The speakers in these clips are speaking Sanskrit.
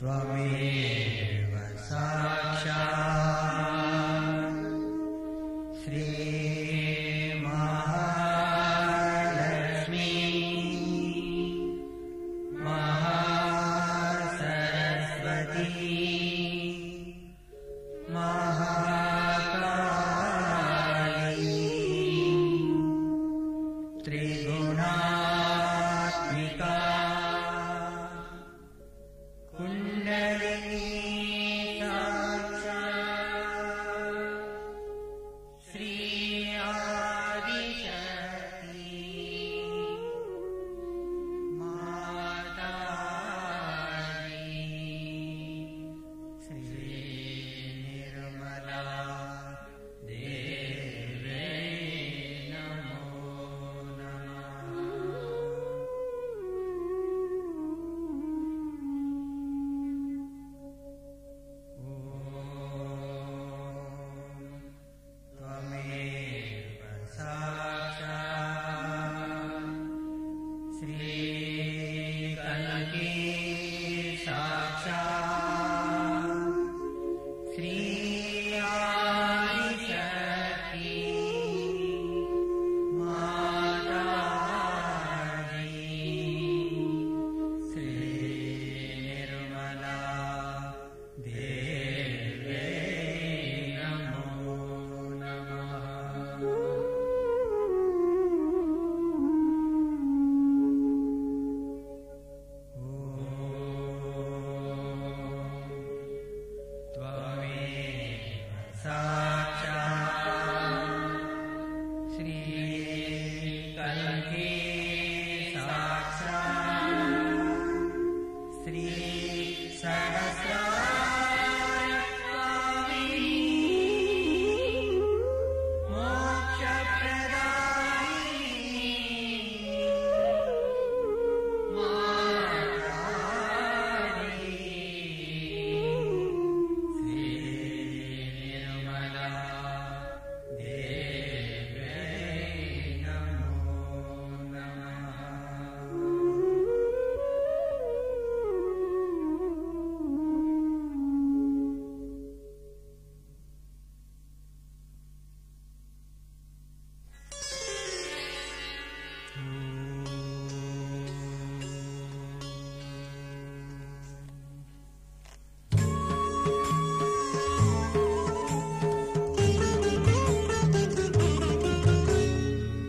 त्वमेव साक्षात् श्री महालक्ष्मी महासरस्वती महाकाली त्रिगुणात्मिका कुण्डलिनी साक्षात् श्री आदिशक्ति माताजी श्री निर्मला देवे नमो त्वमेव साक्षात् श्री कनके साक्षात् श्री आदिशक्ति माताजी श्री निर्मला देवे नमो त्वमेव साक्षात् श्री कनके साक्षात् श्री सहस्रार्कवाहिनी मोक्षप्रदायिनी माताजी श्री निर्मला देवे नमो नमः।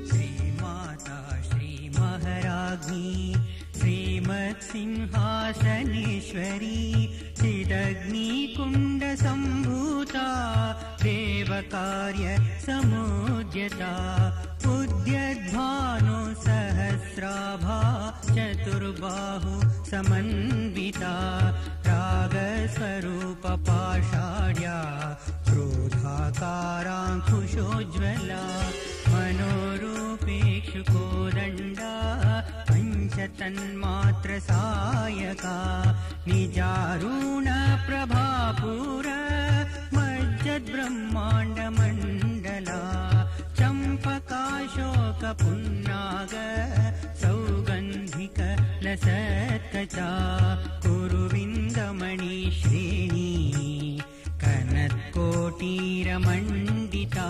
श्रीमाता श्रीमहाराज्ञी श्रीमत्सिंहासनेश्वरी चिदग्निकुण्डसम्भूता देवकार्य समुद्यता उद्यद्भानु सहस्राभा चतुर्बाहु समन्विता रागस्वरूपपाषाढ्या क्रोधाकाराङ्कुशोज्ज्वला मनोरूपेक्षुकोदण्डा पञ्चतन्मात्रसायका निजारुणप्रभापुर मज्जद्ब्रह्माण्डमण्डला चम्पकाशोकपुन्नाग सौगन्धिक लसत्कचा कुरुविन्दमणिश्रेणी कनत्कोटीरमण्डिता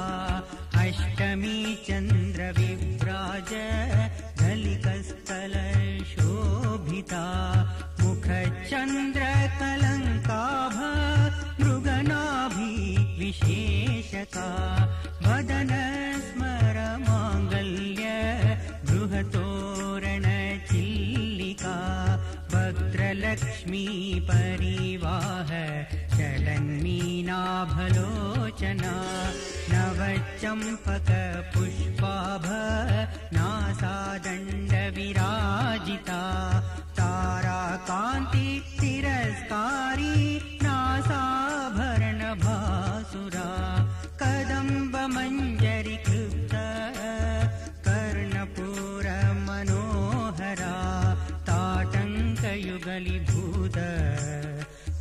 अष्टमी चन्द्रविव्राज दलिकस्थलशोभिता मुखचन्द्रकलङ्काभ मृगनाभि विशेषका वदन स्मर माङ्गल्य बृहतोरणचिल्लिका वक्त्रलक्ष्मी परिवाह चलन्मीनाभलोचना नवचम्पकपुष्पाभ नासादण्डविराजिता ताराकान्ति तिरस्कारी नासाभरणभासुरा कदम्बमञ्जरीकृत कर्णपूरमनोहरा ताटङ्कयुगलीभूत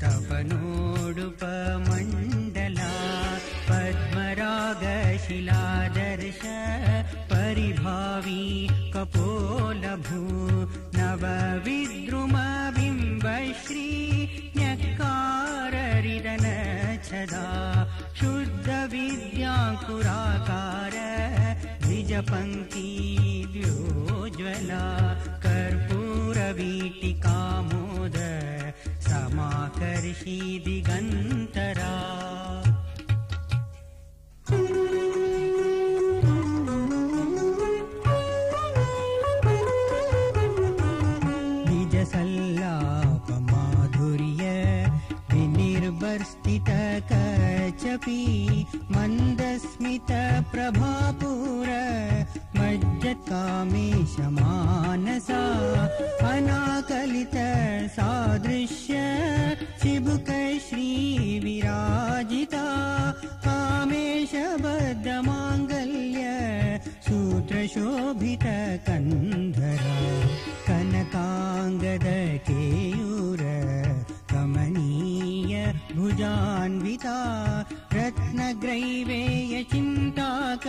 तपनोडुपमण्डला पद्मरागशिलादर्श परिभावी कपोलभू नवविद्रुमबिम्बश्री द्विजपङ्क्ति द्योज्ज्वला कर्पूरवीटिकामोद समाकर्षि दिगन्तरा निजसल्लापमाधुर्य विनिर्वर्तितकचपि मन्दस्मित प्रभापूर मज्जत्कामेशमानसा अनाकलित सादृश्य चिबुकश्रीविराजिता कामेशबद्धमाङ्गल्य सूत्रशोभितकन्धरा कनकाङ्गदकेयूर कमनीय भुजान्विता रत्नग्रैवेयचिन्ताक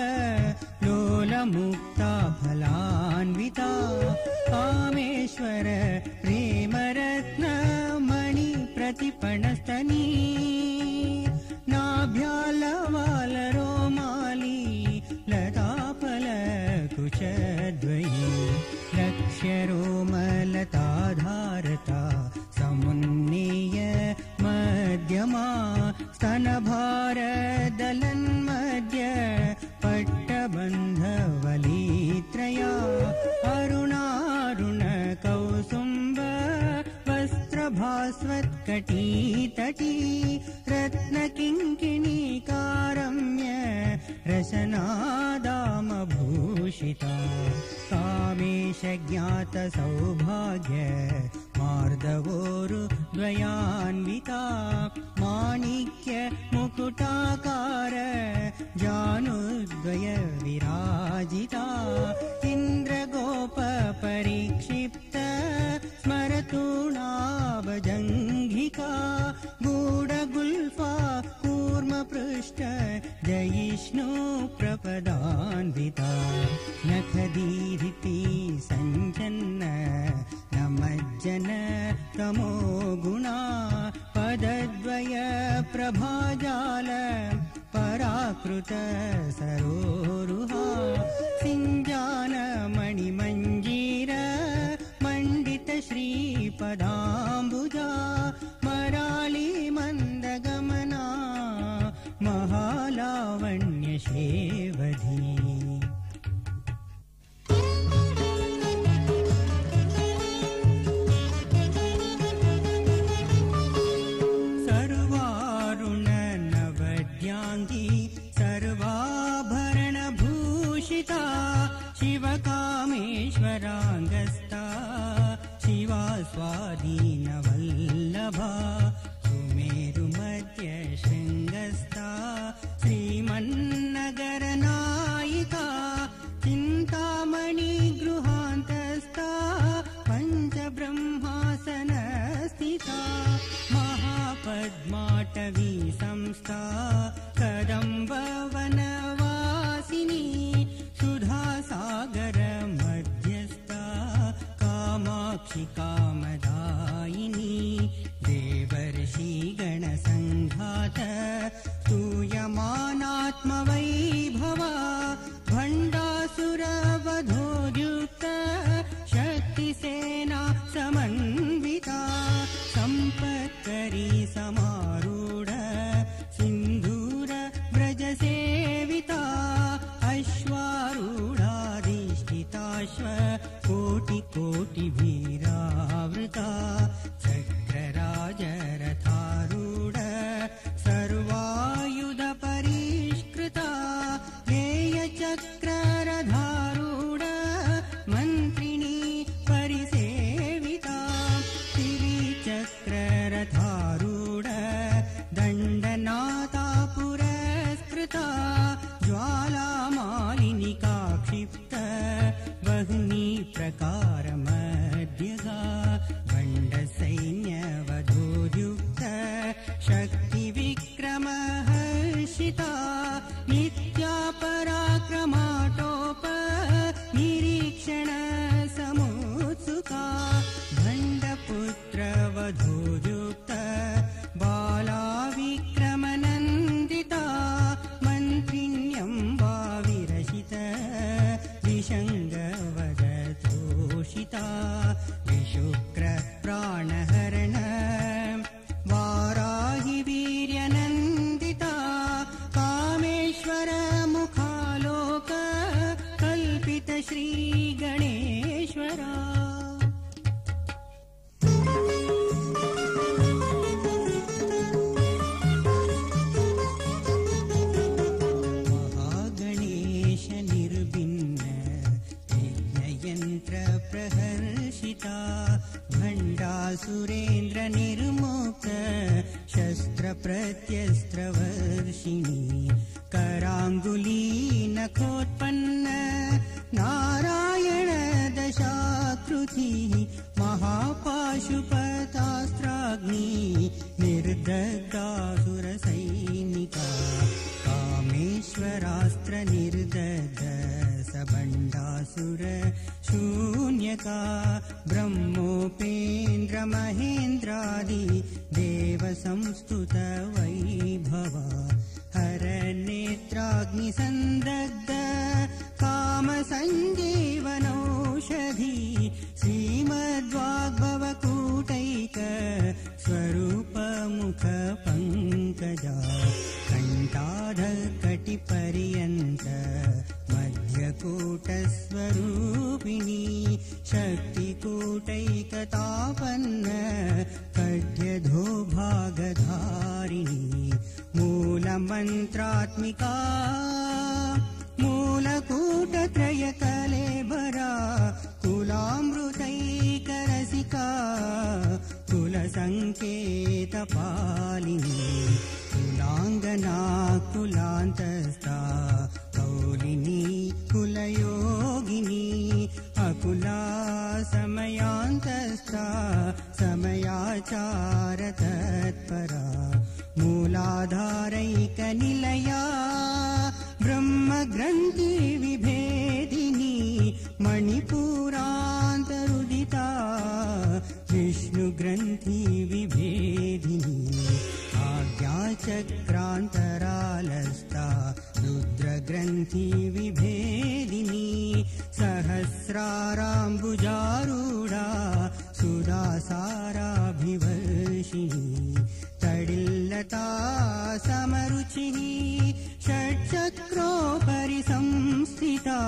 लोलमुक्ता फलान्विता कामेश्वर प्रेमरत्नमणि प्रतिपणस्तनी नाभ्यालवालरोमाली लताफलकुचद्वयी लक्ष्यरोमलताधारता समुन्नेय मध्यमा स्तनभारदलन्मध्य पट्टबन्धवलीत्रया अरुणारुणकौसुम्ब वस्त्रभास्वत्कटीतटी रत्नकिङ्किणीकारम्य रसनादामभूषिता कामेशज्ञातसौभाग्य मार्दवोरुद्वयान्विता माणिक्य मुकुटाकार जानुद्वय विराजिता इन्द्रगोपपरिक्षिप्त स्मरतूणाभजङ्घिका गूढगुल्फा कूर्मपृष्ठ जयिष्णु प्रपदान्विता नखदीरिति सञ्जन्न नमज्जन तमो गुणा पदद्वय प्रभाजाल पराकृत सरोरुहा सिञ्जान मणिमञ्जीर मण्डित श्रीपदाम्बुजा मराली मन्दगमना महालावण्यशेवधी सर्वाभरणभूषिता शिवकामेश्वराङ्गस्ता शिवा स्वाधीनवल्लभा सुमेरुमध्य शृङ्गस्था श्रीमन्नगरनायिका चिन्तामणि गृहान्तस्था पञ्चब्रह्मासनस्थिता महापद्माटवी संस्था कदम्बवनवासिनी सुधासागर मध्यस्था कामाक्षि कामदायिनी देवर्षिगणसङ्घात स्तूयमानात्मवैभवा भण्डासुरवधोद्युक्त शक्तिसेना समन्विता सम्पत्करी समारूढ सिन्धूर व्रजसेविता अश्वारूढाधिष्ठिताश्व कोटिकोटिवीरावृता चक्रराजरथारूढ सर्वायुधपरिष्कृता गेयचक्ररथारूढ मन्त्रिणी परिसेविता तिरिचक्ररथारूढ दण्डनाथा पुरस्कृता ज्वालामालिनिका क्षिप्त वह्नि प्रकारमध्यगा गण्डसैन्यवधोद्युक्त शक्तिविक्रमहर्षिता नित्या पराक्रमाटोप निरीक्षण समुत्सुका भण्डपुत्रवधोद्युक्त बाला विक्रमनन्दिता मन्त्रिण्यम्बा विरचित सुरेन्द्र निर्मुक्त शस्त्र प्रत्यस्त्रवर्षिणी कराङ्गुली नखोत्पन्न नारायण दशाकृतिः महापाशुपतास्त्राग्नि निर्दग्धासुरसैनिका कामेश्वरास्त्र निर्दग्ध सबण्डासुर शून्यका ब्रह्मोपेन्द्र महेन्द्रादि देव संस्तुत वैभवा हरनेत्राग्नि सन्दग्ध काम सञ्जीवनौषधि श्रीमद्वाग्भवकूटैक स्वरूप मुख पङ्कजा कण्ठाधकटिपर्यन्त मध्यकूटस्वरूपिणी शक्तिकूटैकतापन्न कड्यधोभागधारिणी मूलमन्त्रात्मिका मूलकूटत्रयकलेबरा कुलामृतैकरसिका कुलसङ्केतपालिनी कुलाङ्गना कुलान्तस्था कौलिनी कुलयोगिनी अकुला समयान्तस्था समयाचार तत्परा मूलाधारैकनिलया ब्रह्मग्रन्थि विभेदिनी मणिपुरान्तरुदिता विष्णुग्रन्थि विभेदिनी आज्ञाचक्रान्तरालस्था रुद्रग्रन्थि विभेदिनी सहस्राराम्बुजारूढा सुधासाराभिवर्षिणी तडिल्लता समरुचिः षट्चक्रोपरि संस्थिता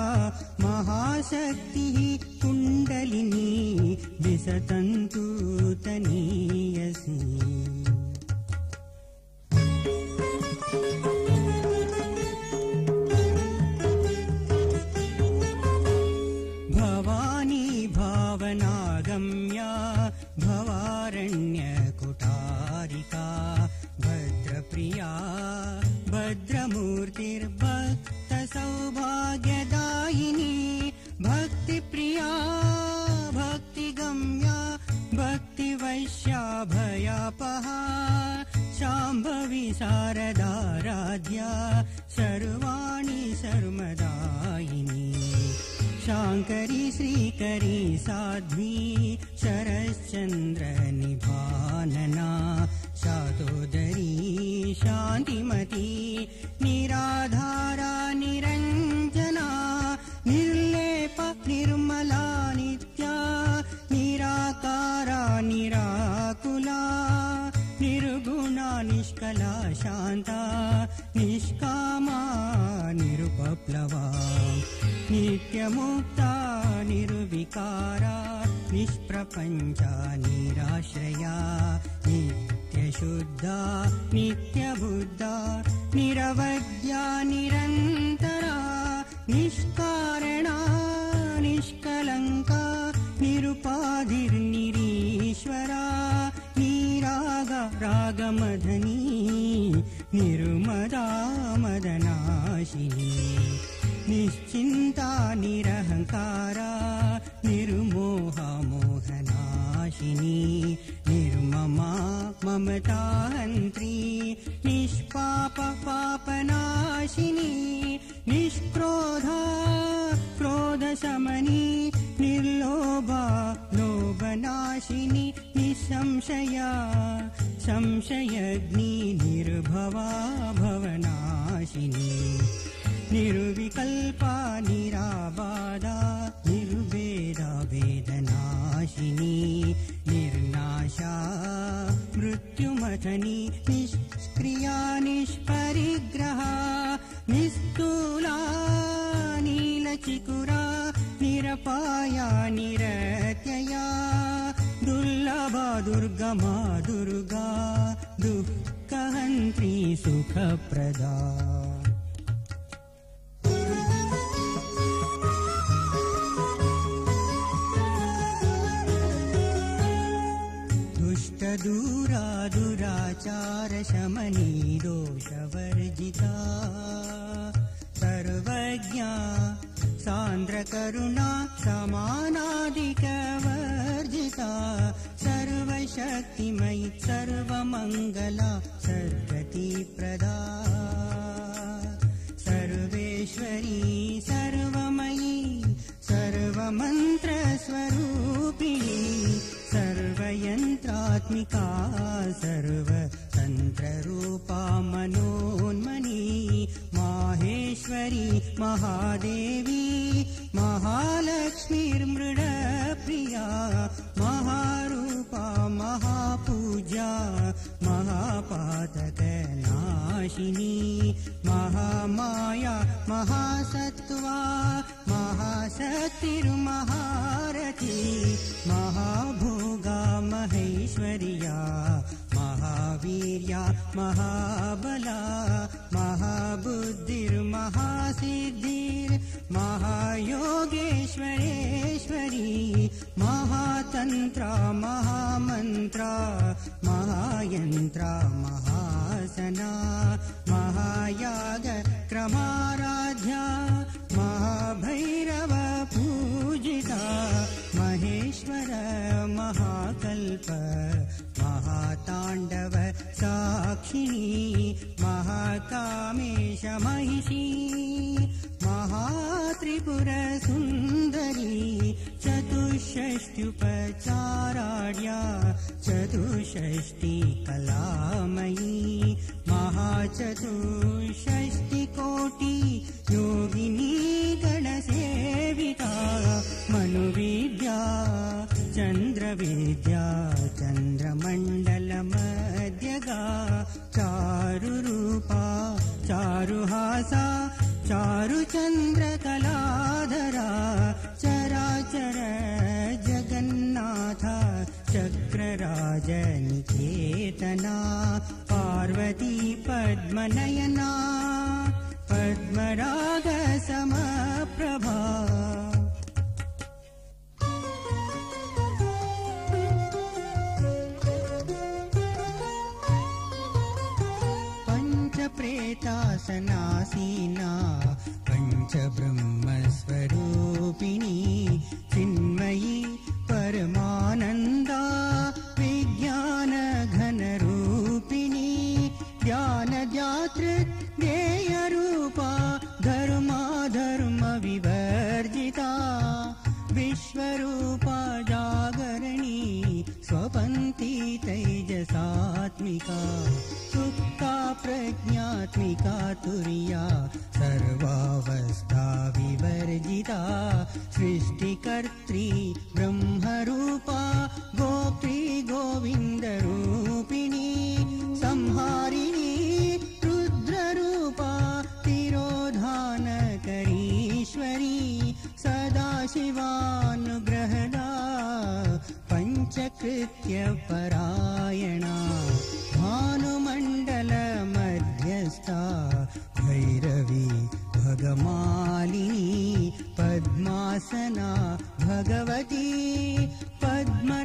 महाशक्तिः कुण्डलिनी विसतन्तु तनीयसी भवानी भावनागम्या भवारण्यकुटारिका भद्रप्रिया भद्रमूर्तिर्भक्तसौभाग्यदायिनी भक्तिप्रिया भक्तिगम्या भक्तिवैश्या भयापहा शाम्भवी शारदाराध्या सर्वाणि सर्वदायिनी शाङ्करी श्रीकरी साध्वी शरश्चन्द्र निभानना शातोदरी शान्तिमती निराधारा निरञ्जना निर्लेप निर्मला नित्या निराकारा निराकुला निर्गुणा निष्कला शान्ता निष्कामा निरुपप्लवा नित्यमुक्ता निर्विकारा निष्प्रपञ्चा निराश्रया नित्यशुद्धा नित्यबुद्धा निरवद्या निरन्तरा निष्कारणा निष्कलङ्का निरुपाधिर्निरीश्वरा निरागा रागमदनी निर्मदा मदनाशिनी निश्चिन्ता निरहङ्कारा निर्मोहा मोहनाशिनी निर्ममा ममताहन्त्री निष्पाप पापनाशिनी निष्क्रोधा क्रोधशमनी निर्लोभा लोभनाशिनी निसंशया संशयग्नि निर्भवा भवनाशिनी निर्विकल्पा निराबाधा निर्वेदा वेदनाशिनी निर्नाशा मृत्युमथनी निष्क्रिया निष्परिग्रहा निस्तूला नीलचिकुरा निरपाया निरत्यया दुर्लभा दुर्गमा दुर्गा दुःखहन्त्री सुखप्रदा दुष्टदूरा दुराचारशमनी दोषवर्जिता सर्वज्ञा सान्द्रकरुणा समानादिकवर्जिता सर्वशक्तिमयी सर्वमङ्गला सर्वगतिप्रदा सर्वेश्वरी सर्वमयी सर्वमन्त्रस्वरूपिणी सर्वयन्त्रात्मिका सर्वतन्त्ररूपा मनोन्मनी माहेश्वरी महादेवी महालक्ष्मीर्मृडप्रिया महारूपा महापूज्या महापातकनाशिनी महामाया महासत्त्वा महाशक्तिर्महारथी महाभोगा महेश्वर्या महावीर्या महाबला महाबुद्धिर्महासिद्धिर्महायोगेश्वरेश्वरी महातन्त्रा महामन्त्रा महायन्त्रा महासना महायाग क्रमाराध्या महाभैरव पूजिता महेश्वर महाकल्प महाताण्डव साक्षिणी महाकामेश महिषी महात्रिपुरसुन्दरी चतुष्षष्ट्युपचाराढ्या चतुष्षष्टि कलामयी महाचतुष्षष्टिकोटि योगिनी गणसेविता मनुविद्या चन्द्रविद्या चन्द्रमण्डलमध्यगा चारुरूपा चारुहासा चारुचन्द्रकलाधरा चराचर जगन्नाथ चक्रराजनिकेतना पार्वती पद्मनयना पद्मरागसमप्रभा प्रेतासनासीना पञ्चब्रह्मस्वरूपिणी चिन्मयी परमानन्दा विज्ञानघनरूपिणी ज्ञानदातृज्ञेयरूपा धर्माधर्मविवर्जिता विश्वरूपा जागरणी स्वपन्ती तैजसात्मिका सुप्ता प्रज्ञात्मिका तुर्या सर्वावस्था विवर्जिता सृष्टिकर्त्री ब्रह्मरूपा गोप्त्री गोविन्दरूपिणी संहारिणी रुद्ररूपा तिरोधानकरीश्वरी सदाशिवानुग्रहदा पञ्चकृत्यपरायणा भानुमण्डलमध्यस्था भैरवी भगमालिनी पद्मासना भगवती पद्मनाभसहोधरी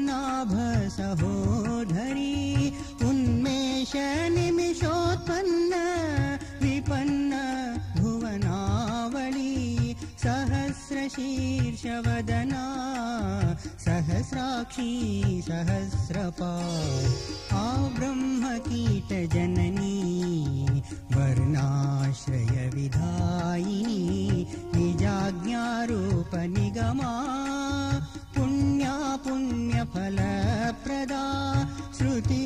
उन्मेष निमिषोत्पन्न विपन्न भुवनावली सहस्रशीर्षवदना सहस्राक्षी सहस्रपाद ब्रह्मकीटजननी वर्णाश्रयविधायिनी निजाज्ञारूपनिगमा पुण्या पुण्यफलप्रदा श्रुति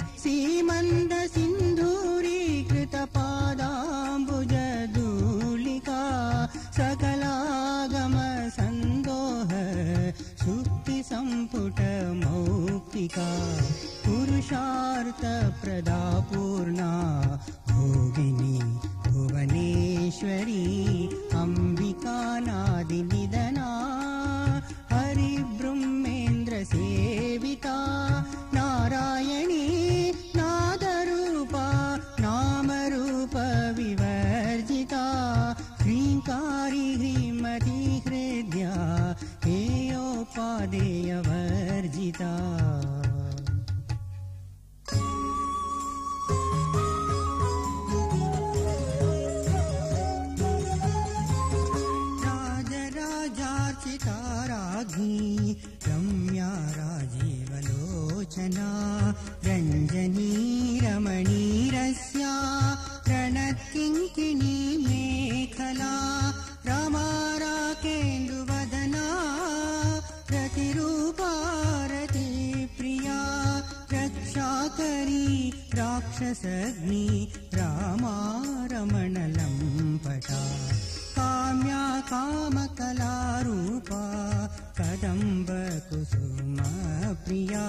सीमन्दसिन्धूरीकृतपादाम्बुजधूलिका सकलागमसन्दोह सुप्तिसम्पुटमौक्तिका पुरुषार्थप्रदा पूर्णा भोगिनी भुवनेश्वरी अम्बिकानादिनिधना हरिब्रह्मेन्द्रसेविता नारायणी नादरूपा नामरूपविवर्जिता ह्रीङ्कारी ह्रीमती हृद्या हेयोपादेयवर्जिता रजनीरमणीरस्या रणत्किङ्किणी मेखला रमाराकेन्दुवदना रतिरूपारतिप्रिया रक्षाकरी राक्षसग्नि रामारमणलम्पटा काम्या कामकलारूपा कदम्बकुसुमप्रिया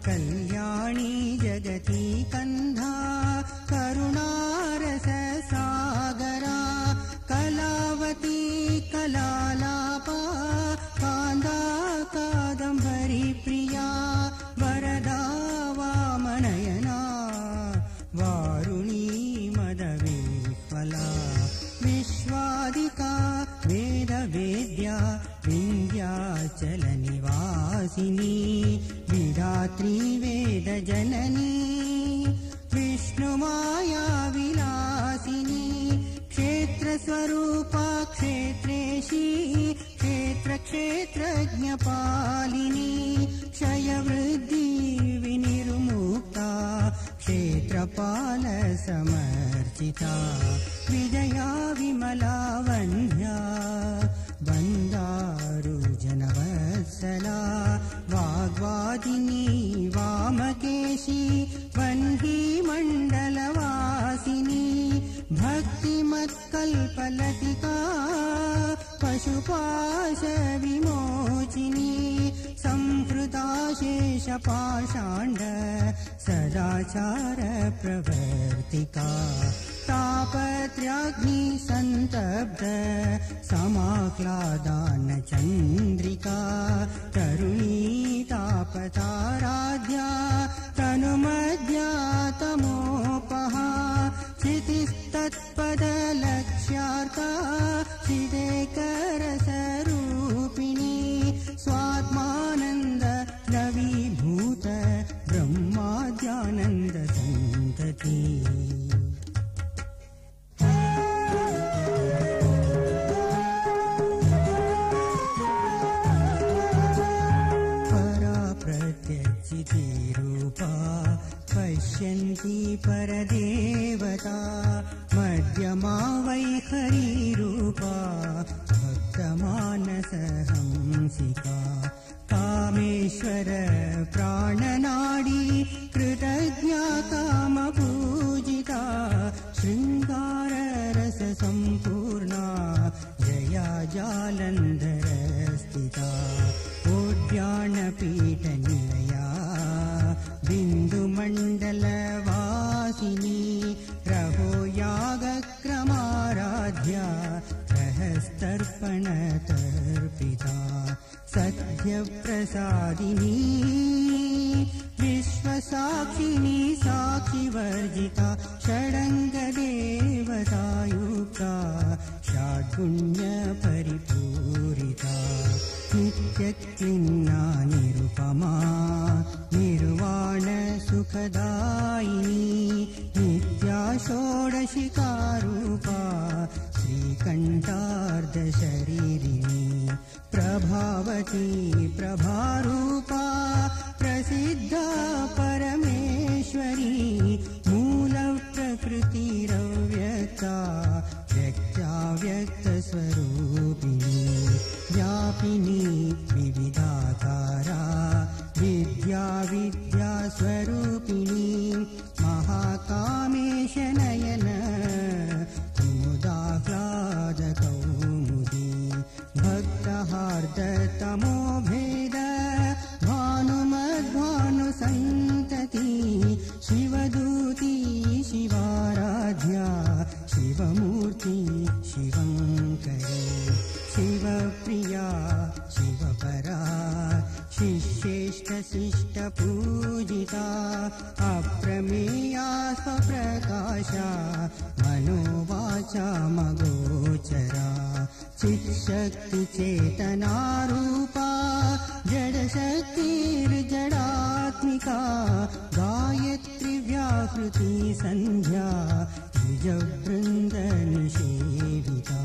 कल्याणी जगती कन्धा करुणारससागरा कलावती कलालापा कान्दा कादम्बरी प्रिया वरदा वामनयना वारुणी मदविह्वला विश्वादिका वेदवेद्या विन्ध्याचलनिवासिनी विधात्री वेदजननी विष्णुमाया विलासिनी क्षेत्रस्वरूपा क्षेत्रेशी क्षेत्रज्ञपालिनी क्षयवृद्धि विनिर्मुक्ता क्षेत्रपालसमर्चिता विजया विमला वन्द्या वन्दारुजनवत्सला वाग्वादिनी वामकेशी वह्नी मण्डलवासिनी भक्तिमत्कल्पलतिका पशुपाशविमोचिनी संहृता शेषपाषाण्ड सदाचार प्रवर्तिका तापत्र्याग्नि सन्तब्ध समाह्लादान चन्द्रिका तरुणी तापताराध्या तनुमध्या तमोपहा क्षितिस्तत्पदलक्ष्यार्था चिदेकरसरूपिणी स्वात्मानन्द नवीभूत ब्रह्माद्यानन्द सन्तति रूपा पश्यन्ति परदेवता मध्यमा वैखरी रूपा भक्तमानसहंसिका कामेश्वर प्राणनाडी कृतज्ञा कामपूजिता शृङ्गाररससम्पूर्णा जया जालन्धरस्थिता उद्यानपीठनिलया बिन्दुमण्डलवासिनी रहो यागक्रमाराध्या रहस्तर्पणतर्पिता सत्यप्रसादिनी विश्वसाक्षिणी साक्षिवर्जिता षडङ्गदेवतायुक्ता षड्गुण्यपरिपूरिता नित्यक्लिन्ना निरुपमा निर्वाण सुखदायिनी नित्या षोडशिकारूपा श्रीकण्ठार्धशरीरिणी प्रभावती प्रभारूपा प्रसिद्धा परमेश्वरी मूलप्रकृतिरव्यक्ता व्यक्ताव्यक्तस्वरूपिणी व्यापिनी विविधाकारा विद्या विद्यास्वरूपिणी महाकामेशनयन कुमुदाह्लादकौमुदी भक्तहार्दतमोभेद भानुमद्भानुसन्तति शिवदूती शिवाराध्या शिवमूर्ति शिवङ्करी शिवप्रिया शिवपरा शिष्येष्टशिष्टपूजिता अप्रमेया स्वप्रकाशा मनोवाचा मगोचरा चित्शक्तिचेतनारूपा जडशक्तिर्जडात्मिका गायत्री व्याहृति सन्ध्या द्विजवृन्दनिषेविता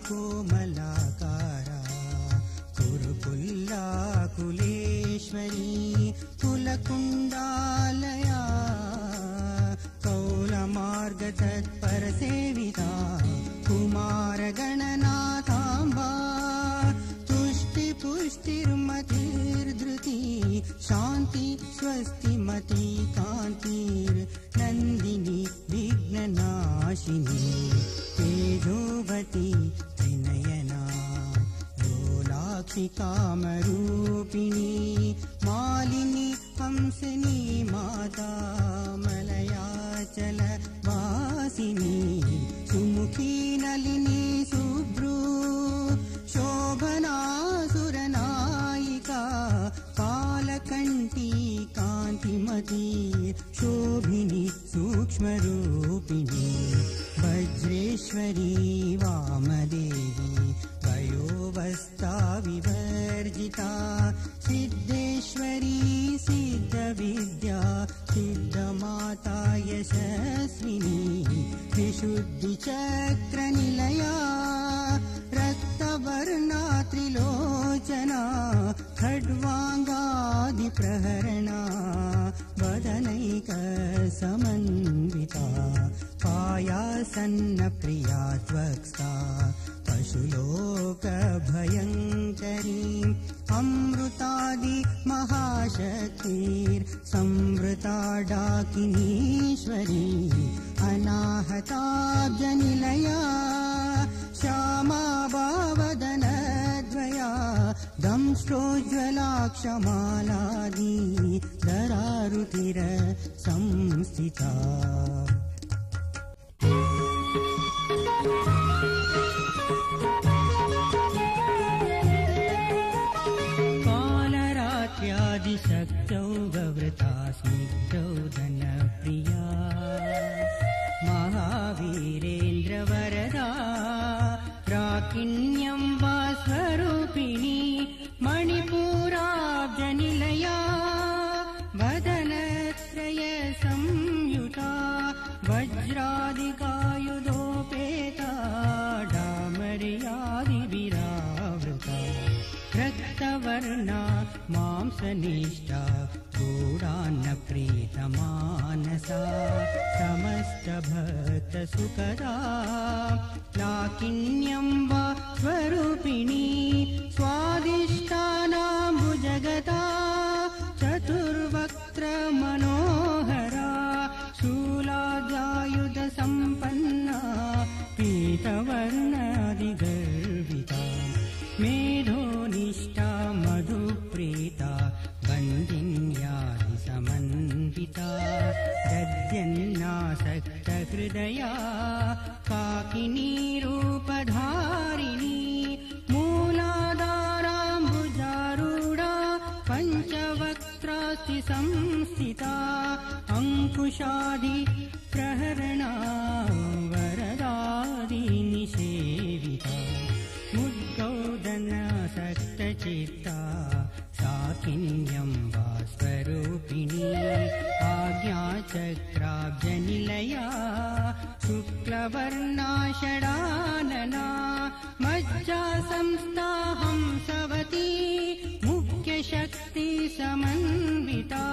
कोमलाकारा कुरुकुल्ला कुलेश्वरी कुलकुण्डालया कौलमार्गतत्परसेविता कुमारगणनाथाम्बा तुष्टिपुष्टिर्मतिर्धृति शान्ति स्वस्तिमती कान्तिर्नन्दिनी विघ्ननाशिनी तेजोवती त्रिनयना लोलाक्षि कामरूपिणी मालिनी हंसिनी माता मलयाचल वासिनी सुमुखी नलिनी सुभ्रू शोभना सुरनायिका कालकण्ठी कान्तिमती शोभिनी सूक्ष्मरूपिणी वज्रेश्वरी वामदेवी वयोवस्था विवर्जिता सिद्धेश्वरी सिद्धविद्या सिद्धमाता यशस्विनी विशुद्धिचक्रनिलया रक्तवर्णा त्रिलोचना खड्वाङ्गादिप्रहरणा वदनैकसमन्विता पायासन्नप्रिया त्वक्स्था पशुलोकभयङ्करी अमृतादि महाशक्तिर्संवृता डाकिनीश्वरी अनाहताब्जनिलया श्यामा भावदनद्वया दंष्ट्रोज्ज्वलाक्षमालादि दरारुतिर संस्थिता कालरात्र्यादिशक्तौ गवृता स्निग्धौ धनप्रिया महावीरेन्द्रवरदा राकिण्यम्बा स्वरूपिणी मणिपुराब्जनिलया वदनत्रय संयुता वज्रादिकायुधोपेता डामर्यादिविरावृता रक्तवर्णा मांसनिष्ठा गूढान्नप्रीतमानसा समस्तभक्तसुखदा लाकिन्यम्बा स्वरूपिणी स्वादिष्टानाम्बुजगता चतुर्वक्त्रमनोहरा शूलाद्यायुधसम्पन्ना पीतवर्णादिगर्विता मेधोनिष्ठा मधुप्रीता वन्दिन्यादिसमन्विता दद्यन्नासक्तहृदया काकिनीरूपधारिणी मूलाधाराम्बुजारूढा पञ्चवक्त्रास्ति संस्थिता अङ्कुशादि प्रहरणा वरदादिनिषेविता मुद्गौदनासक्तचित्ता साकिन्यम्बा स्वरूपिणी आज्ञाचक्राब्जनिलया शुक्लवर्णा षडानना मज्जा संस्था हंसवती मुख्यशक्ति समन्विता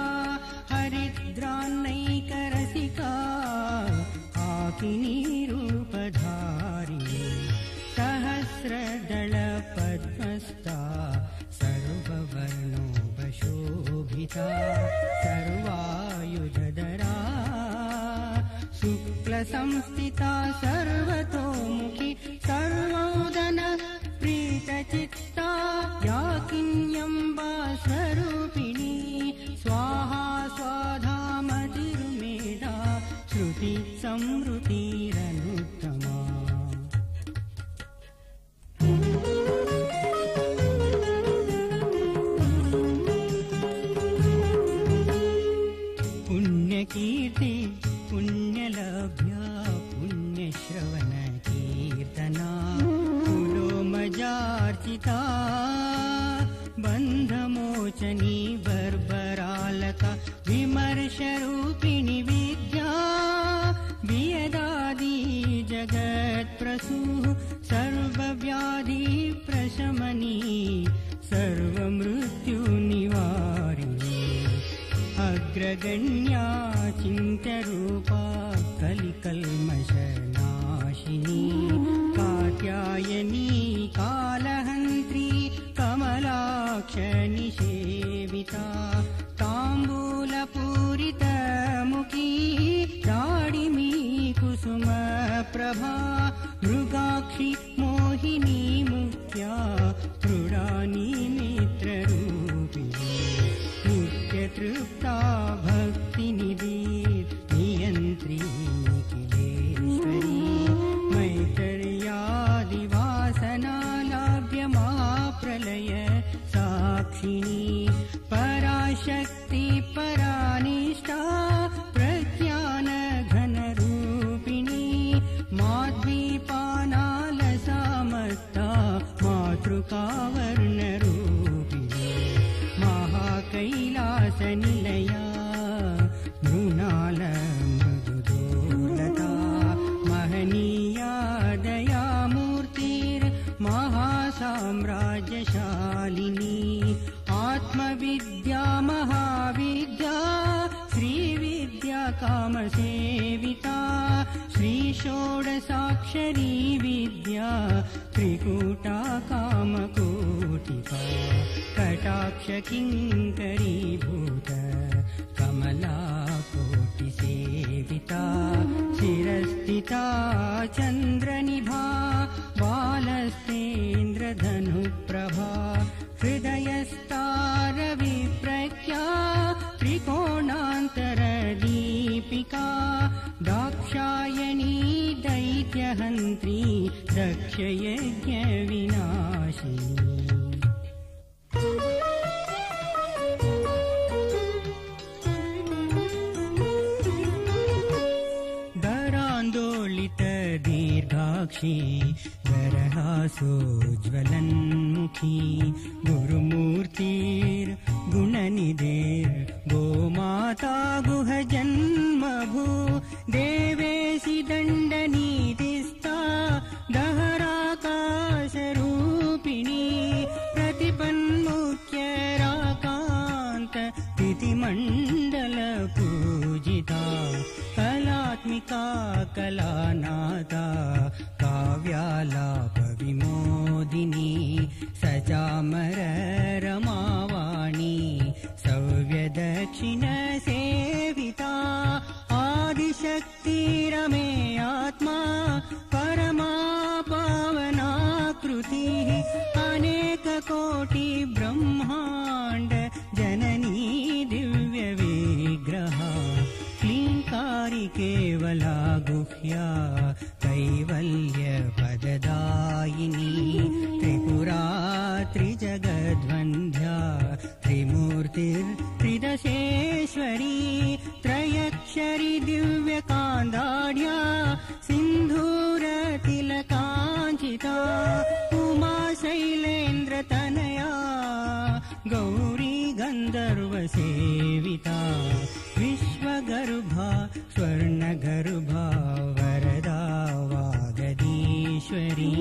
हरिद्रान्नैकरसिका काकिनीरूपधारिणी सहस्रदलपद्मस्था सर्ववर्णोपशोभिता सर्वायुधधरा शुक्लसंस्थिता सर्वतोमुखी सर्वोदन प्रीतचित्ता याकिन्यम्बा स्वरूपिणी स्वाहा स्वाधा मतिर्मेधा श्रुति संवृतिरनुत्तमा पुण्यकीर्ति पुण्यलभ्या पुण्यश्रवणकीर्तना कुलोमजार्चिता बन्धमोचनी बर्बरालका विमर्शरूपिणी विद्या वियदादि जगत्प्रसूः सर्व अग्रगण्या चिन्त्यरूपा कलिकल्मषनाशिनी कात्यायनी कालहन्त्री कमलाक्षनिषेविता ताम्बूलपूरितमुखी दाडिमी कुसुमप्रभा मृगाक्षी मोहिनी मुख्या मृडानी नेत्ररूपिणी नित्यतृप्ता भक्तिनिधि नियन्त्री निखिलेश्वरी मैतर्यादिवासनालाभ्यमाप्रलय साक्षिणी पराशक्ति परानिष्ठा प्रज्ञानघनरूपिणी माध्वीपानालसामस्ता मातृकावर्णरूपिणी महाकैलासनिलया मृणालमृदुदोलता महनीया दयामूर्तिर्महासाम्राज्यशालिनी आत्मविद्या महाविद्या श्रीविद्या कामसेविता श्रीषोडशाक्षरी विद्या त्रिकूटा कामकोटिका कटाक्षकिङ्करीभूत कमलाकोटिसेविता शिरस्थिता चन्द्रनिभा बालस्तेन्द्रधनुप्रभा हृदयस्तारविप्रख्या त्रिकोणान्तरदीपिका दाक्षायणी दैत्यहन्त्री दक्षयज्ञविनाशिनी दीर्घाक्षी दरहासोज्ज्वलन्मुखी गुरुमूर्तिर्गुणनिधिर्गोमाता गुहजन्मभू देवेशि दण्डनीतिस्था दहराकाशरूपिणी प्रतिपन्मुख्यराकान्त तिथिमण्डलपूजिता कलात्मिका कलानादा काव्यालापविमोदिनी सचामररमावाणी सव्यदक्षिणसेविता आदिशक्तिरमे आत्मा परमा पावनाकृतिः अनेककोटि ब्रह्माण्ड जननी दिव्यविग्रहा क्लीङ्कारी केवला गुह्या कैवल्यपददायिनी त्रिपुरा त्रिजगद्वन्द्या त्रिमूर्तिर्त्रिदशेश्वरी त्रयक्षरी दिव्यकान्दाढ्या सिन्धूरतिलकाञ्चिता उमा शैलेन्द्रतनया गौरी गन्धर्वसेविता विश्वगर्भा स्वर्णगर्भा वरदा वागदीश्वरी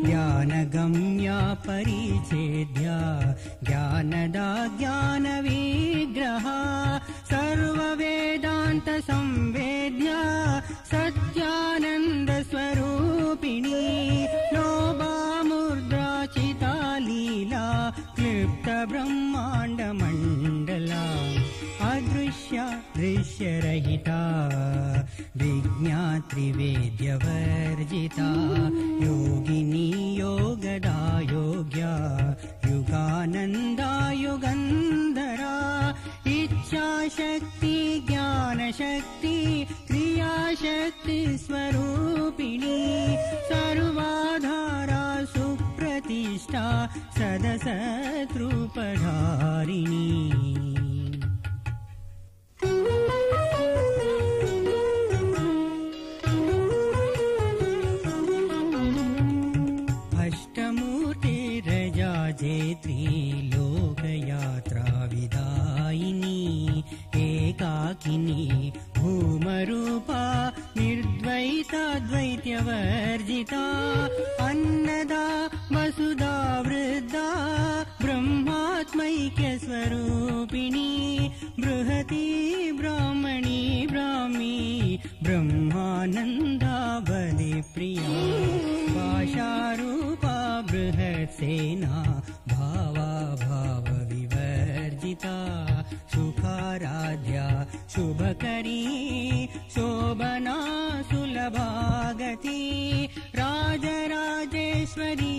ज्ञानगम्या परिच्छेद्या ज्ञानदा ज्ञानविग्रहा सर्ववेदान्तसंवेद्या सत्यानन्दस्वरूपिणी लोभामुद्राचिता लीला क्लिप्तब्रह्माण्डमण्डला अदृश्या दृश्यरहिता विज्ञात्रिवेद्यवर्जिता योगिनी योगदा योग्या युगानन्दा युगन्धरा इच्छाशक्ति ज्ञानशक्ति क्रियाशक्ति स्वरूपिणी सर्वाधारा सुप्रतिष्ठा सदसद्रूपधारिणी अष्टमूर्तिरजाजेत्री लोकयात्राविदायिनी एकाकिनी भूमरूपा निर्द्वैताद्वैत्यवर्जिता अन्नदा वसुधा वृद्धा ब्रह्मात्मैक्यस्वरूपिणी बृहती रूपा बृहत्सेना भावाभावविवर्जिता सुखाराध्या शुभकरी शोभना सुलभागती राजराजेश्वरी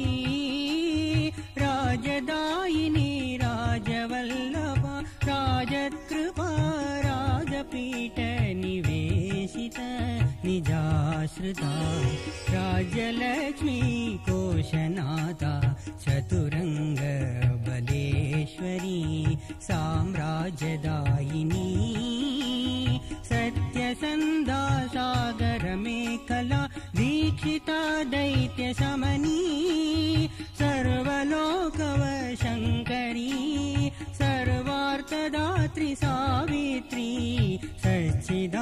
राजदायिनी राजवल्लभा राजकृपा राजपीठ निवेशित निजाश्रिता राज्यलक्ष्मी कोशनाथा चतुरंग बलेश्वरी साम्राज्यदायिनी सत्यसन्धा सागरमेखला दीक्षिता दैत्यशमनी सर्वलोकवशङ्करी सर्वार्थदात्री सावित्री सच्चिदानन्दरूपिणी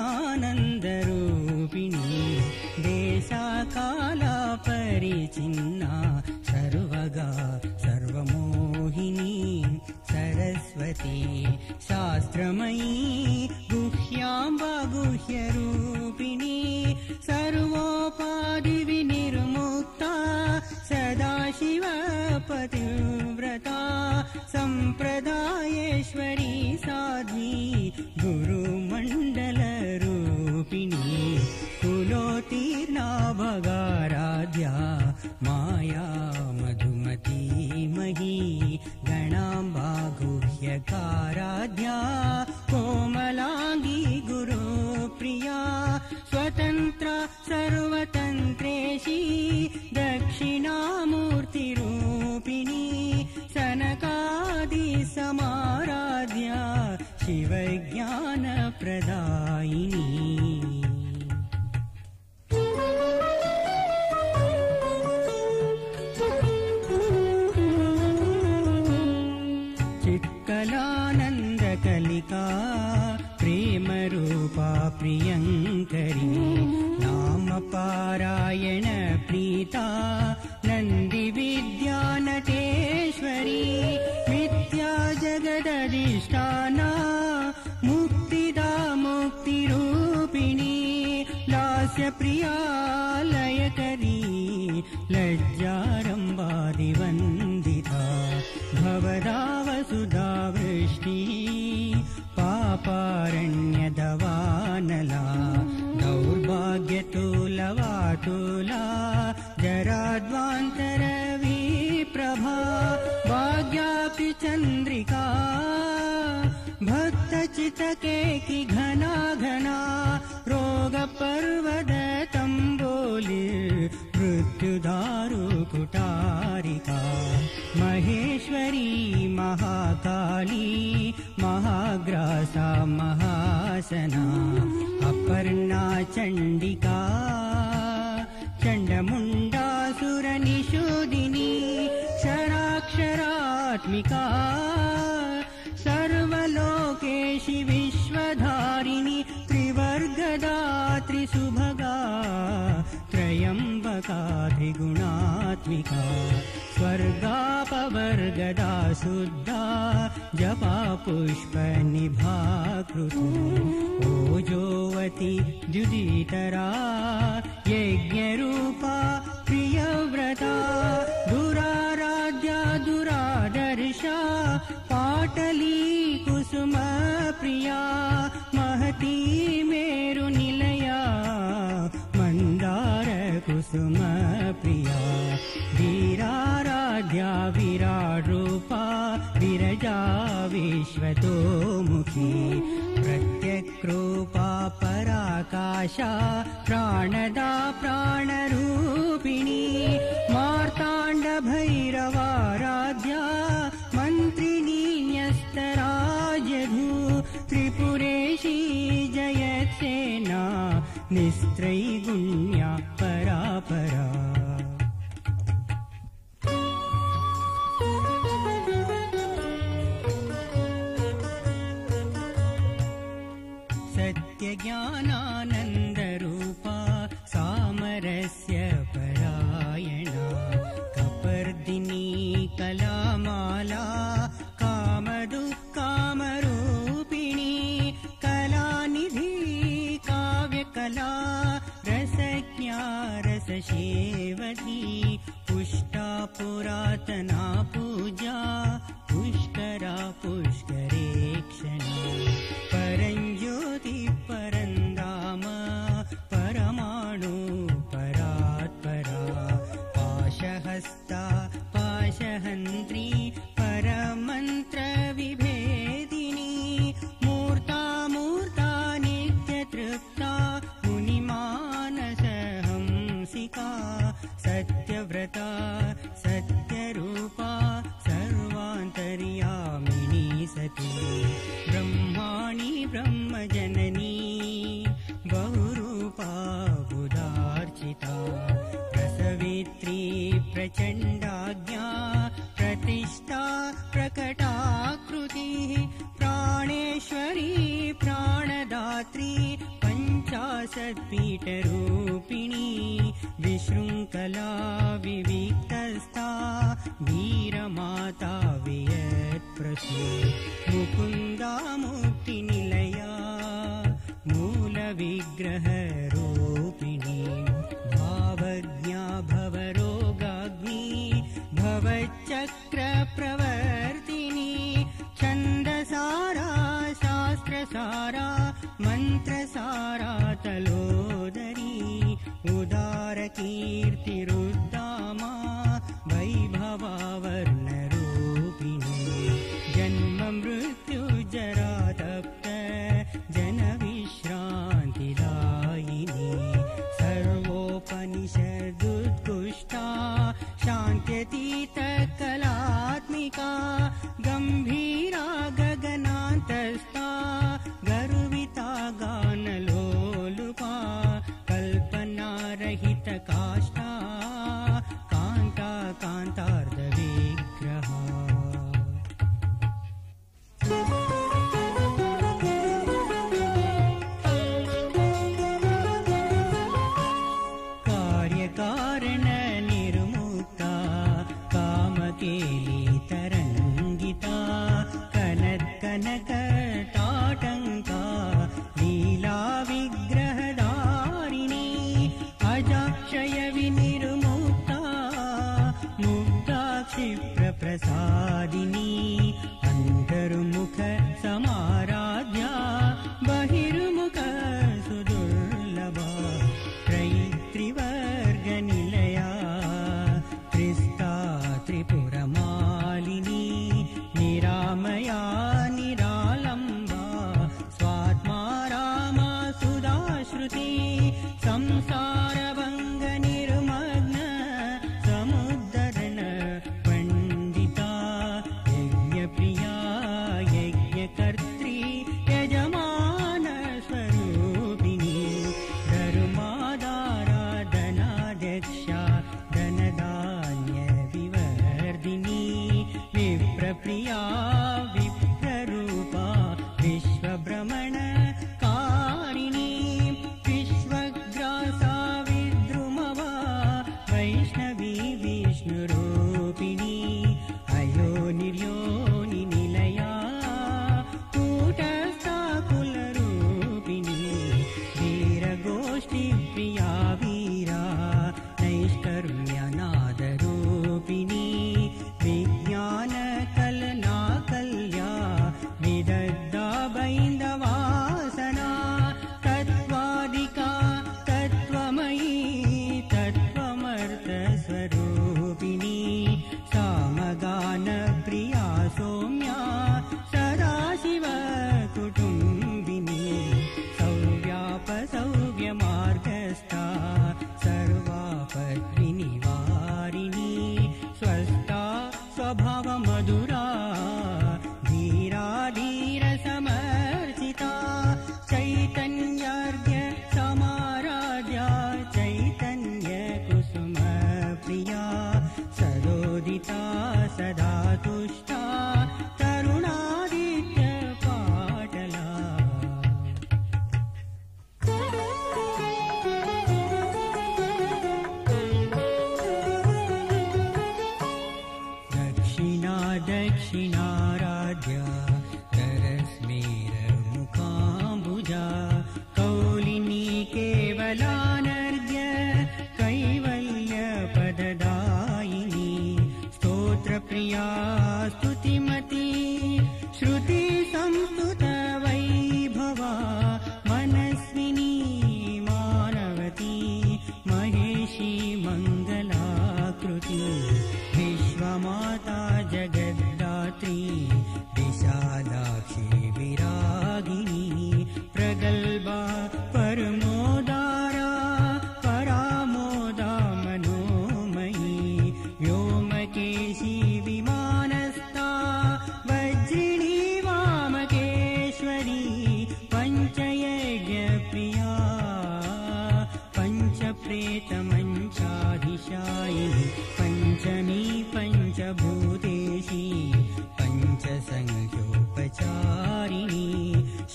देशकाला परिचिन्ना सर्वगा सर्वमोहिनी सरस्वती शास्त्रमयी गुह्याम्बा गुह्यरूपिणी सर्वोपाधिविनिर्मुक्ता सदाशिव पतिव्रता सम्प्रदायेश्वरी साध्वी गुरुमण्डलरूपिणी कुलोत्तीर्णा भगाराध्या माया मधुमती मही गणाम्बा गुह्यकाराध्या कोमलांगी गुरुप्रिया स्वतन्त्रा सर्वतन्त्रेशी दक्षिणामूर्तिरूपिणी सनकादि समाराध्या शिवज्ञानप्रदायिनी चित्कलानन्दकलिका प्रेमरूपा प्रियङ्करी नामपारायण प्रीता नन्दिविद्यानटेश्वरी मिथ्या जगदधिष्ठाना मुक्तिदा मुक्तिरूपिणी लास्यप्रिया लयकरी लज्जारम्बादिवन्दिता भवदा वसुधा वृष्टि पापारण्यदवानला दौर्भाग्यतुलवातुला जराद्वान्तरविप्रभा भाग्यापि चन्द्रिका भक्तचितकेकि घना घना रोगपर्वतम्बोलि मृत्युदारु कुटारिका महेश्वरी महाकाली महाग्रासा महासना अपर्णा चण्डिका चण्डमुण्डासुरनिषूदिनी क्षराक्षरात्मिका सर्वलोकेशि विश्वधारिणी त्रिवर्गदा त्रिसुभगा त्रयम्बका त्रिगुणात्मिका स्वर्गापवर्गदा शुद्धा जपा पुष्पनिभाकृतु ओजोवती द्युदितरा यज्ञरूपा प्रियव्रता दुराराध्या दुरादर्शा पाटली कुसुमप्रिया महती मेरुनिलया मन्दार कुसुमप्रिया वीराराध्या विराट्रूपा विरजा विश्वतोमुखी प्रत्यक्रूपा पराकाशा प्राणदा प्राणरूपिणी मार्ताण्डभैरवाराध्या मन्त्रिणी न्यस्तराजधू त्रिपुरेशी जयत्सेना निस्त्रैगुण्या परापरा सत्यज्ञानानन्दरूपा सामरस्य परायणा कपर्दिनी कलामाला कामदुःकामरूपिणी कलानिधि काव्यकला रसज्ञा रससेवती पुरातना पूजा पुष्करा पुष्करेक्षणा परञ्ज्योति परन्धाम परमाणु परात्परा पाशहस्ता पाशहन्त्री परमन्त्र विभेदिनी मूर्ता मूर्ता नित्यतृप्ता मुनिमानसहंसिका सत्यव्रता सत्यरूपा सर्वान्तर्यामिनी सती ब्रह्माणि ब्रह्मजननी बहुरूपा बुधार्चिता प्रसवित्री प्रचण्डाज्ञा प्रतिष्ठा प्रकटाकृतिः प्राणेश्वरी प्राणदात्री पञ्चाशत्पीठरूपिणी विशृङ्खला विविक्तस्था वीरमाता वियत्प्रसू मुकुन्दा मुक्तिनिलया मूलविग्रहरूपिणी भावज्ञा भवरोगाग्नि भवच्चक्रप्रवर्तिनी छन्दसारा शास्त्रसारा मन्त्रसारा तलोदरी उदारकीर्तिरुद्दामा वैभवावर्णरूपिणी जन्म मृत्युजरा तप्त जनविश्रान्तिदायिनी सर्वोपनिषदुत्कृष्टा शान्त्यतीतकलात्मिका गम्भीरा गगनान्तस्था गर्विता गानलोलुपा कल्पनारहितकाष्ठा कान्ता कान्तार्धविग्रहा कार्यकारणनिर्मुक्ता कामकेली तरङ्गिता कनत्कनकटाटङ्का लीलाविग्रहधारिणी अजाक्षयविनिर्मुक्ता मुग्धा क्षिप्रप्रसादिनी अन्तर्मुख समाराध्या बहिर्मुख सुदुर्लभा त्रैत्रिवर्गनिलया त्रिस्ता त्रिपुरमालिनी निरामया निरालम्बा स्वात्मा रामा सुधाश्रुति संसारभङ्गनिर्मग्न समुद्धरण पण्डिता यज्ञप्रिया यज्ञकर्त्री यजमानस्वरूपिणी धर्मादाराधनाध्यक्षा धनधान्यविवर्धिनी विप्रप्रिया विप्ररूपा विश्वभ्रमणकारिणी विश्वग्रासा विद्रुमवा वैष्णवी विष्णुरूपिणी अयोनिर्योनि निलया कूटस्था कुलरूपिणी वीरगोष्ठीप्रिया वीरा नैष्कर्म्यनादरूपिणी विज्ञानकलनाकल्या विदग्धा बैन्दवासना तत्त्वादिका तत्त्वमयी तत्त्वमर्थस्वरूपिणी सामगानप्रिया सौम्या सदाशिव कुटुम्बिनी सौव्यापसौव्यमार्गस्था सर्वापद्विनिवारिणी स्वस्था स्वभावमधुरा धीराधीरसमर्चिता चैतन्यार्घ्य समाराध्या चैतन्यकुसुमप्रिया सदोदिता सदा तुष्टा तरुणादित्यपाटला दक्षिणा दक्षिणाराध्या तरस्मेरमुखाम्बुजा कौलिनी केवलानर्घ्य कैवल्यपददायिनी स्तोत्र प्रिया स्तुतिमती श्रुति संस्तुत वैभवा मनस्विनी मानवती महेशी मंगलाकृति विश्वमाता जगद्धात्री विशालाक्षी विरागिनी प्रगल्भा परमोदारा परामोदा मनोमयी व्योमकेशी विमानस्था वज्रिणी वामकेश्वरी पञ्चयज्ञप्रिया पञ्चप्रेतमञ्चाधिशायिनी पञ्चमी पञ्चभूतेशी पञ्चसङ्ख्योपचारिणी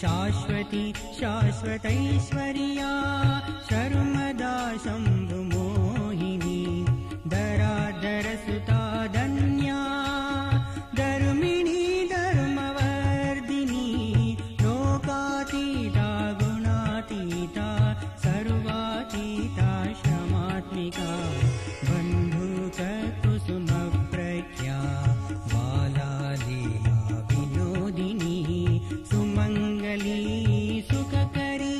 शाश्वती शाश्वतैश्वर्या शर्मदा शम्भुमोहिनी दरादरसुता धन्या धर्मिणी धर्मवर्धिनी लोकातीता गुणातीता सर्वातीता क्षमात्मिका बन्धुककुसुमप्रज्ञा बालालीला विनोदिनी सुमङ्गली सुखकरी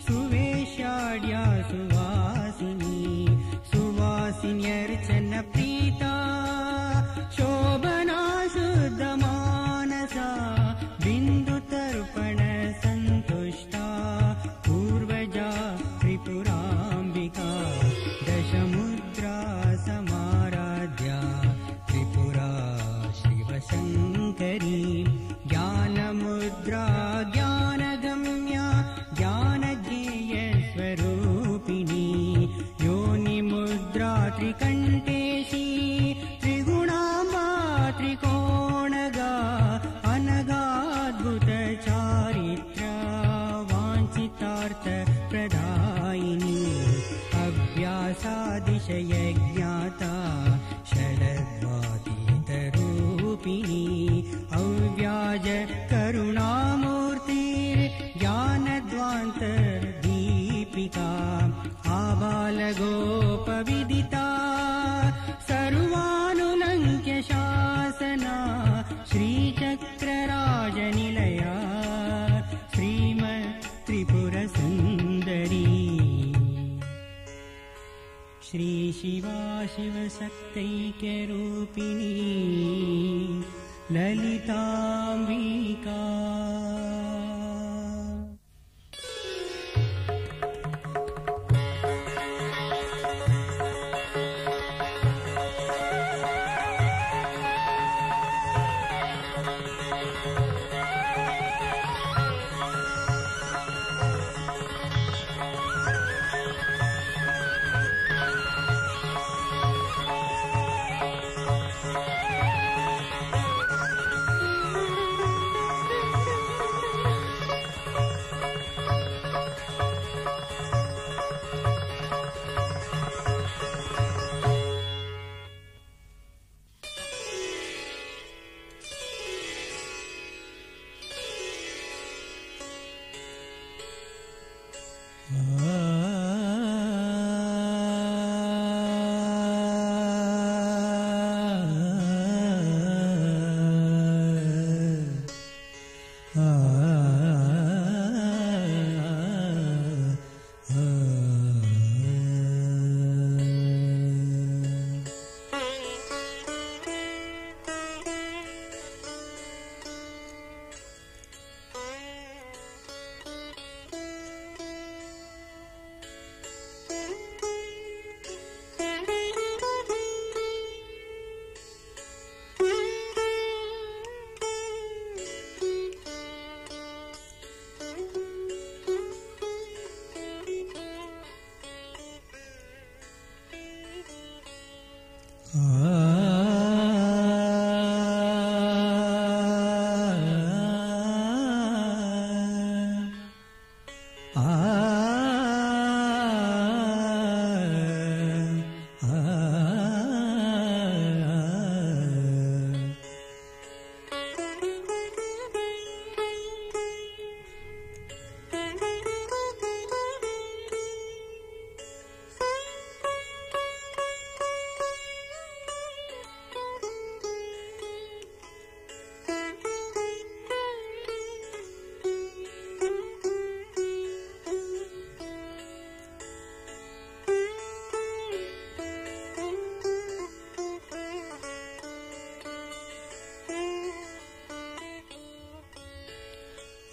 सुवेशाढ्या सुवासिनी सुवासिन्यर्चनप्रीता शोभना शुद्धमानसा बिन्दुतर्पण सन्तुष्टा पूर्वजा त्रिपुराम्बिका दशमुद्रा समाराध्या त्रिपुरा शिवशङ्करी ज्ञानमुद्रा ज्ञानगम्या ज्ञानज्ञेयस्वरूपिणी योनिमुद्रा त्रिकण्ठेशी त्रिगुणाम्बा त्रिकोणगा अनगाद्भुतचारित्र्या वाञ्छितार्थप्रदायिनी अव्यासादिशयज्ञाता षडद्वातीतरूपिणी अव्याज करुणामूर्तिर्ज्ञानध्वान्तर्दीपिका आबालगोपविदिता सर्वानुलङ्क्य शासना श्रीचक्रराजनिलया श्रीमत् त्रिपुरसुन्दरी श्रीशिवा शिवशक्तैक्यरूपिणी ललिताम्बिका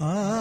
ಆ